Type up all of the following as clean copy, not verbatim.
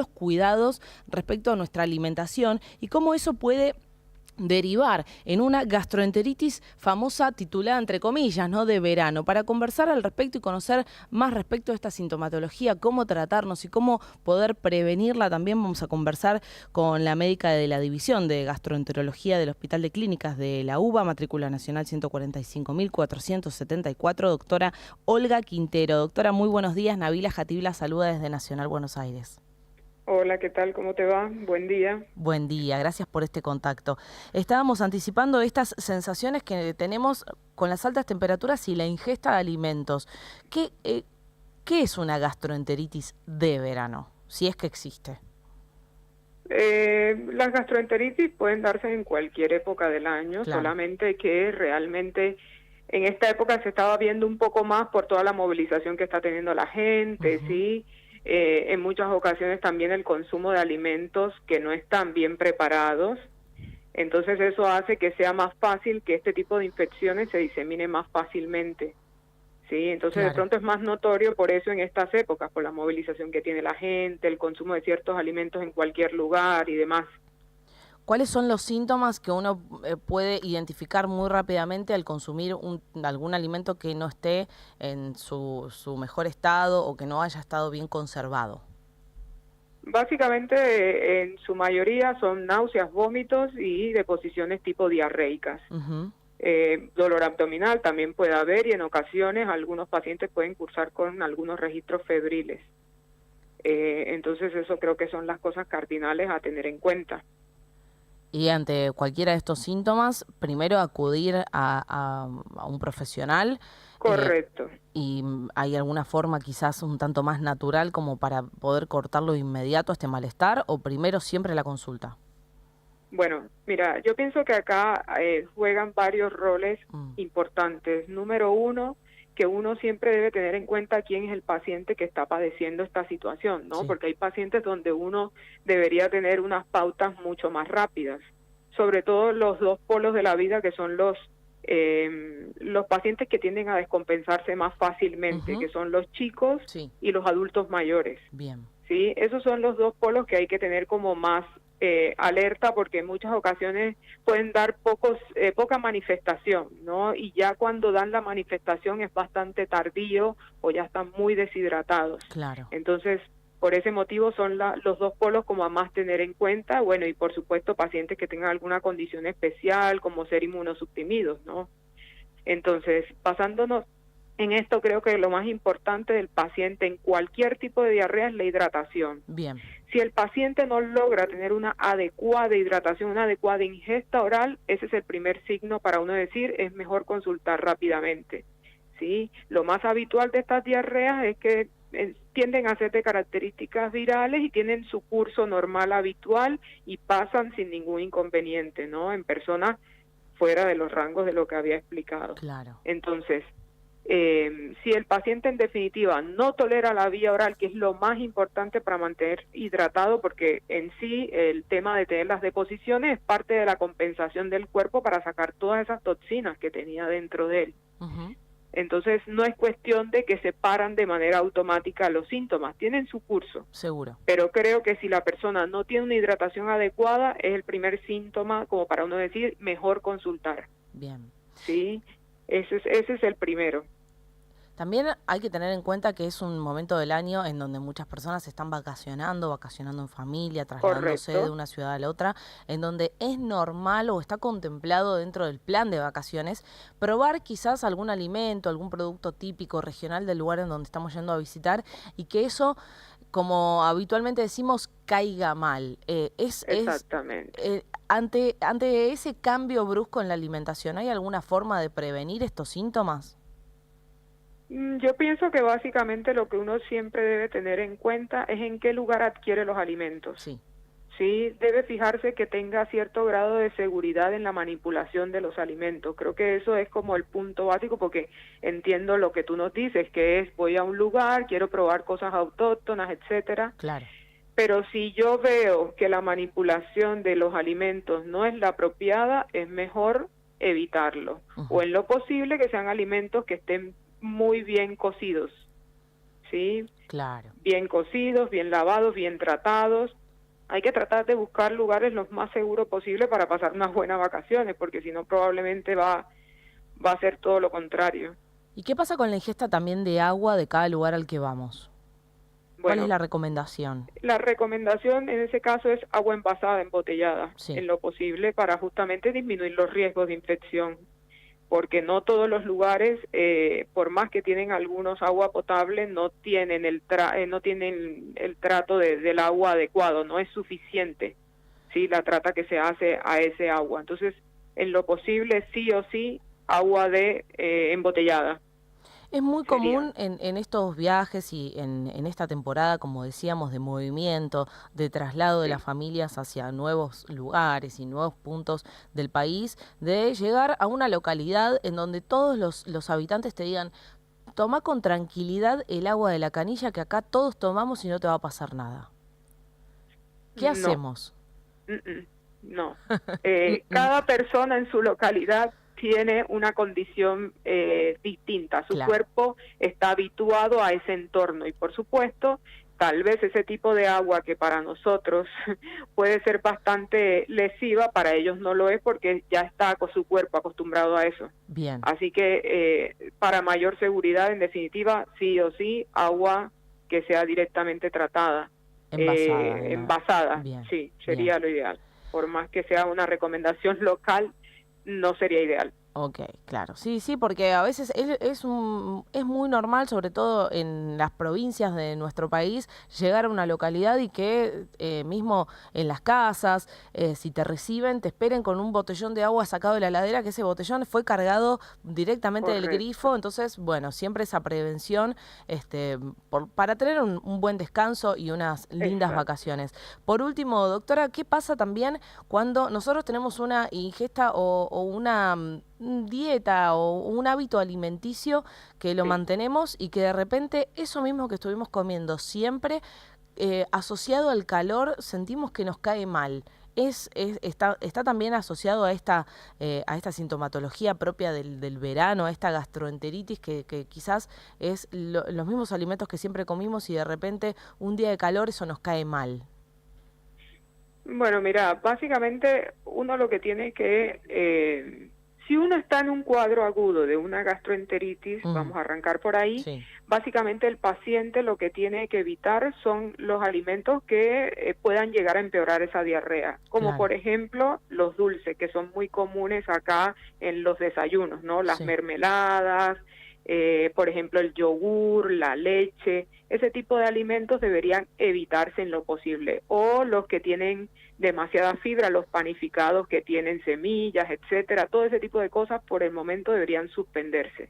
los cuidados respecto a nuestra alimentación y cómo eso puede derivar en una gastroenteritis famosa titulada entre comillas, ¿no?, de verano. Para conversar al respecto y conocer más respecto a esta sintomatología, cómo tratarnos y cómo poder prevenirla, también vamos a conversar con la médica de la División de Gastroenterología del Hospital de Clínicas de la UBA, matrícula nacional 145.474, doctora Olga Quintero. Doctora, muy buenos días. Nabila Jatibla saluda desde Nacional Buenos Aires. Hola, ¿qué tal? ¿Cómo te va? Buen día. Buen día, gracias por este contacto. Estábamos anticipando estas sensaciones que tenemos con las altas temperaturas y la ingesta de alimentos. ¿Qué es una gastroenteritis de verano, si es que existe? Las gastroenteritis pueden darse en cualquier época del año, Claro. solamente que realmente en esta época se estaba viendo un poco más por toda la movilización que está teniendo la gente, ¿sí? En muchas ocasiones también el consumo de alimentos que no están bien preparados. Entonces eso hace que sea más fácil que este tipo de infecciones se disemine más fácilmente. Sí, entonces de Claro. pronto es más notorio por eso en estas épocas, por la movilización que tiene la gente, el consumo de ciertos alimentos en cualquier lugar y demás. ¿Cuáles son los síntomas que uno puede identificar muy rápidamente al consumir algún alimento que no esté en su mejor estado o que no haya estado bien conservado? Básicamente en su mayoría son náuseas, vómitos y deposiciones tipo diarreicas. Ujú. Dolor abdominal también puede haber y en ocasiones algunos pacientes pueden cursar con algunos registros febriles. Entonces eso creo que son las cosas cardinales a tener en cuenta. Y ante cualquiera de estos síntomas, primero acudir a un profesional. eh, Correcto. ¿Y hay alguna forma quizás un tanto más natural como para poder cortarlo de inmediato este malestar o primero siempre la consulta? Bueno, mira, yo pienso que acá juegan varios roles Mm, importantes. Número uno, que uno siempre debe tener en cuenta quién es el paciente que está padeciendo esta situación, ¿no? sí. Porque hay pacientes donde uno debería tener unas pautas mucho más rápidas, sobre todo los dos polos de la vida que son los pacientes que tienden a descompensarse más fácilmente, Ujú. que son los chicos Sí, y los adultos mayores. bien. ¿Sí? Esos son los dos polos que hay que tener como más alerta porque en muchas ocasiones pueden dar poca manifestación, ¿no? Y ya cuando dan la manifestación es bastante tardío o ya están muy deshidratados. Claro. Entonces, por ese motivo son los dos polos como a más tener en cuenta, bueno, y por supuesto pacientes que tengan alguna condición especial como ser inmunosuprimidos, ¿no? Entonces, basándonos en esto, creo que lo más importante del paciente en cualquier tipo de diarrea es la hidratación. Bien. Si el paciente no logra tener una adecuada hidratación, una adecuada ingesta oral, ese es el primer signo para uno decir es mejor consultar rápidamente. ¿Sí? Lo más habitual de estas diarreas es que tienden a ser de características virales y tienen su curso normal habitual y pasan sin ningún inconveniente, ¿no? En personas fuera de los rangos de lo que había explicado. Claro. Entonces, si el paciente en definitiva no tolera la vía oral, que es lo más importante para mantener hidratado, porque en sí el tema de tener las deposiciones es parte de la compensación del cuerpo para sacar todas esas toxinas que tenía dentro de él. Ujú. Entonces no es cuestión de que se paran de manera automática los síntomas, tienen su curso, Seguro. pero creo que si la persona no tiene una hidratación adecuada es el primer síntoma como para uno decir mejor consultar, Bien. ¿sí? Ese es el primero. También hay que tener en cuenta que es un momento del año en donde muchas personas están vacacionando en familia, trasladándose de Correcto. una ciudad a la otra, en donde es normal o está contemplado dentro del plan de vacaciones probar quizás algún alimento, algún producto típico regional del lugar en donde estamos yendo a visitar y que eso, como habitualmente decimos, caiga mal. Exactamente. Ante ese cambio brusco en la alimentación, ¿hay alguna forma de prevenir estos síntomas? Yo pienso que básicamente lo que uno siempre debe tener en cuenta es en qué lugar adquiere los alimentos. Sí. Sí, debe fijarse que tenga cierto grado de seguridad en la manipulación de los alimentos. Creo que eso es como el punto básico porque entiendo lo que tú nos dices, que es voy a un lugar, quiero probar cosas autóctonas, etcétera. Claro. Pero si yo veo que la manipulación de los alimentos no es la apropiada, es mejor evitarlo. O Ujú. en lo posible que sean alimentos que estén muy bien cocidos. ¿sí? Claro. Bien cocidos, bien lavados, bien tratados. Hay que tratar de buscar lugares los más seguros posible para pasar unas buenas vacaciones, porque si no probablemente va a ser todo lo contrario. ¿Y qué pasa con la ingesta también de agua de cada lugar al que vamos? ¿Cuál es Bueno, la recomendación? la recomendación en ese caso es agua envasada, embotellada, Sí, en lo posible para justamente disminuir los riesgos de infección, porque no todos los lugares, por más que tienen algunos agua potable, no tienen no tienen el trato del agua adecuado, no es suficiente, sí, la trata que se hace a ese agua. Entonces, en lo posible, sí o sí, agua de embotellada es muy sería. común en estos viajes y en esta temporada, como decíamos, de movimiento, de traslado de las Sí. familias hacia nuevos lugares y nuevos puntos del país, de llegar a una localidad en donde todos los habitantes te digan, toma con tranquilidad el agua de la canilla que acá todos tomamos y no te va a pasar nada. ¿Qué No. hacemos? No. Mm, Cada persona en su localidad tiene una condición distinta. Su claro, cuerpo está habituado a ese entorno y, por supuesto, tal vez ese tipo de agua que para nosotros puede ser bastante lesiva, para ellos no lo es porque ya está con su cuerpo acostumbrado a eso. bien, Así que para mayor seguridad, en definitiva, sí o sí, agua que sea directamente tratada, envasada, envasada, bien, sí, bien. sería lo ideal. Por más que sea una recomendación local, no sería ideal. Ok, claro. Sí, sí, porque a veces es muy normal, sobre todo en las provincias de nuestro país, llegar a una localidad y que mismo en las casas, si te reciben, te esperen con un botellón de agua sacado de la heladera, que ese botellón fue cargado directamente del Correcto, grifo. Entonces, bueno, siempre esa prevención para tener un buen descanso y unas lindas exacto. vacaciones. Por último, doctora, ¿qué pasa también cuando nosotros tenemos una ingesta o una dieta o un hábito alimenticio que lo Sí. mantenemos y que de repente eso mismo que estuvimos comiendo siempre, asociado al calor, sentimos que nos cae mal? Está también asociado a esta sintomatología propia del verano, a esta gastroenteritis que quizás es los mismos alimentos que siempre comimos y de repente un día de calor eso nos cae mal. Bueno, mira, básicamente uno lo que tiene que, si uno está en un cuadro agudo de una gastroenteritis, Mm, vamos a arrancar por ahí, sí, básicamente el paciente lo que tiene que evitar son los alimentos que puedan llegar a empeorar esa diarrea, como claro, por ejemplo los dulces, que son muy comunes acá en los desayunos, ¿no? Las sí, mermeladas, por ejemplo el yogur, la leche, ese tipo de alimentos deberían evitarse en lo posible, o los que tienen demasiada fibra, los panificados que tienen semillas, etcétera, todo ese tipo de cosas por el momento deberían suspenderse,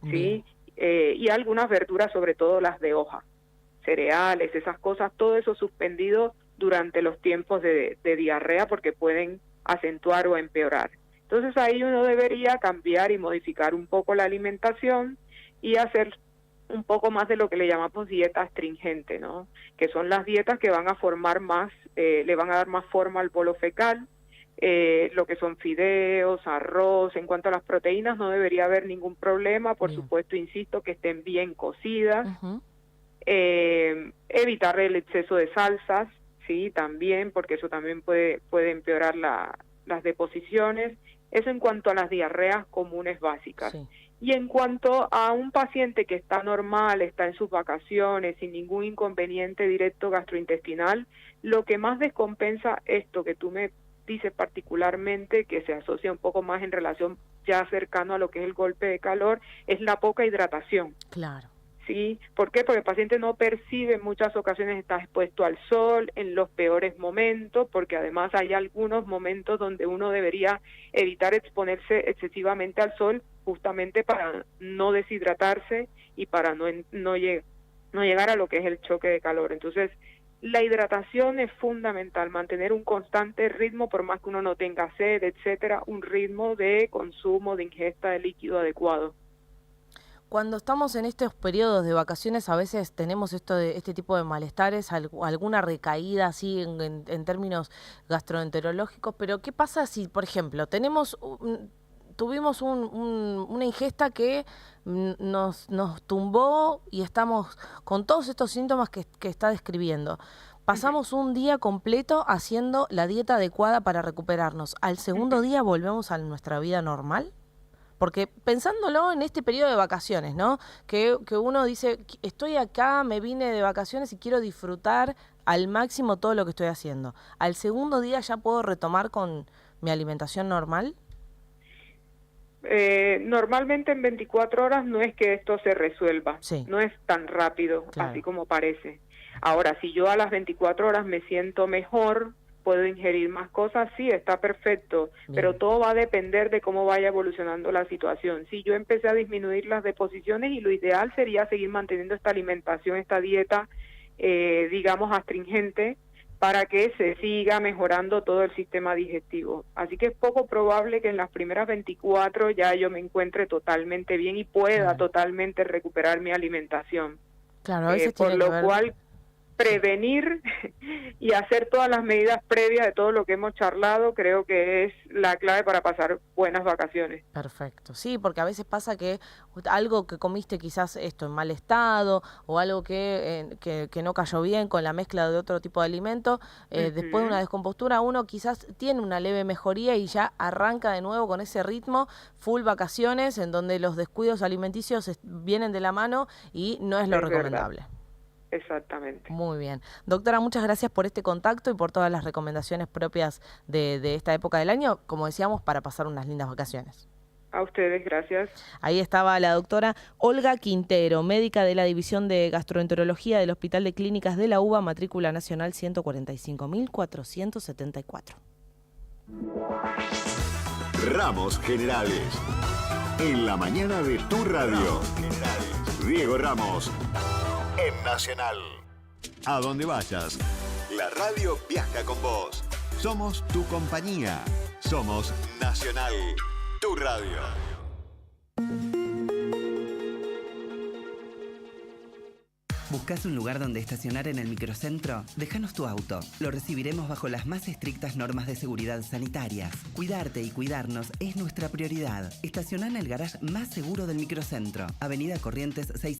bien, ¿sí? Y algunas verduras, sobre todo las de hoja, cereales, esas cosas, todo eso suspendido durante los tiempos de diarrea porque pueden acentuar o empeorar. Entonces ahí uno debería cambiar y modificar un poco la alimentación y hacer un poco más de lo que le llamamos dieta astringente, ¿no? Que son las dietas que van a formar más, le van a dar más forma al bolo fecal, lo que son fideos, arroz. En cuanto a las proteínas no debería haber ningún problema, por bien. supuesto, insisto, que estén bien cocidas, Ujú, evitar el exceso de salsas, sí, también, porque eso también puede empeorar las deposiciones. Eso en cuanto a las diarreas comunes básicas. sí. Y en cuanto a un paciente que está normal, está en sus vacaciones, sin ningún inconveniente directo gastrointestinal, lo que más descompensa esto que tú me dices particularmente, que se asocia un poco más en relación ya cercano a lo que es el golpe de calor, es la poca hidratación. Claro, ¿Sí? ¿Por qué? Porque el paciente no percibe, en muchas ocasiones está expuesto al sol en los peores momentos, porque además hay algunos momentos donde uno debería evitar exponerse excesivamente al sol justamente para no deshidratarse y para no llegar a lo que es el choque de calor. Entonces, la hidratación es fundamental, mantener un constante ritmo, por más que uno no tenga sed, etcétera, un ritmo de consumo, de ingesta de líquido adecuado. cuando estamos en estos periodos de vacaciones a veces tenemos este tipo de malestares, alguna recaída así en términos gastroenterológicos, pero ¿qué pasa si, por ejemplo, tuvimos una ingesta que nos tumbó y estamos con todos estos síntomas que está describiendo. Pasamos un día completo haciendo la dieta adecuada para recuperarnos. ¿Al segundo día volvemos a nuestra vida normal? Porque pensándolo en este periodo de vacaciones, ¿no? Que uno dice, estoy acá, me vine de vacaciones y quiero disfrutar al máximo todo lo que estoy haciendo. ¿Al segundo día ya puedo retomar con mi alimentación normal? Normalmente en 24 horas no es que esto se resuelva, Sí. No es tan rápido, Claro. así como parece. Ahora, si yo a las 24 horas me siento mejor, puedo ingerir más cosas, sí, está perfecto, Bien. pero todo va a depender de cómo vaya evolucionando la situación. Si yo empecé a disminuir las deposiciones y lo ideal sería seguir manteniendo esta alimentación, esta dieta, digamos, astringente, para que se siga mejorando todo el sistema digestivo. Así que es poco probable que en las primeras 24 ya yo me encuentre totalmente bien y pueda totalmente recuperar mi alimentación. Claro, a veces Por tiene que lo ver... cual, prevenir y hacer todas las medidas previas de todo lo que hemos charlado, creo que es la clave para pasar buenas vacaciones. Perfecto, sí, porque a veces pasa que algo que comiste quizás esto en mal estado o algo que no cayó bien con la mezcla de otro tipo de alimento, después de una descompostura uno quizás tiene una leve mejoría y ya arranca de nuevo con ese ritmo full vacaciones en donde los descuidos alimenticios vienen de la mano y no es lo recomendable. Verdad. Exactamente. Muy bien. Doctora, muchas gracias por este contacto y por todas las recomendaciones propias de esta época del año, como decíamos, para pasar unas lindas vacaciones. A ustedes, gracias. Ahí estaba la doctora Olga Quintero, médica de la División de Gastroenterología del Hospital de Clínicas de la UBA, matrícula nacional 145.474. Ramos Generales. En la mañana de tu radio. Diego Ramos. En Nacional. A donde vayas, la radio viaja con vos. Somos tu compañía. Somos Nacional, tu radio. ¿Buscas un lugar donde estacionar en el microcentro? Déjanos tu auto. Lo recibiremos bajo las más estrictas normas de seguridad sanitarias. Cuidarte y cuidarnos es nuestra prioridad. Estacioná en el garage más seguro del microcentro. Avenida Corrientes 6.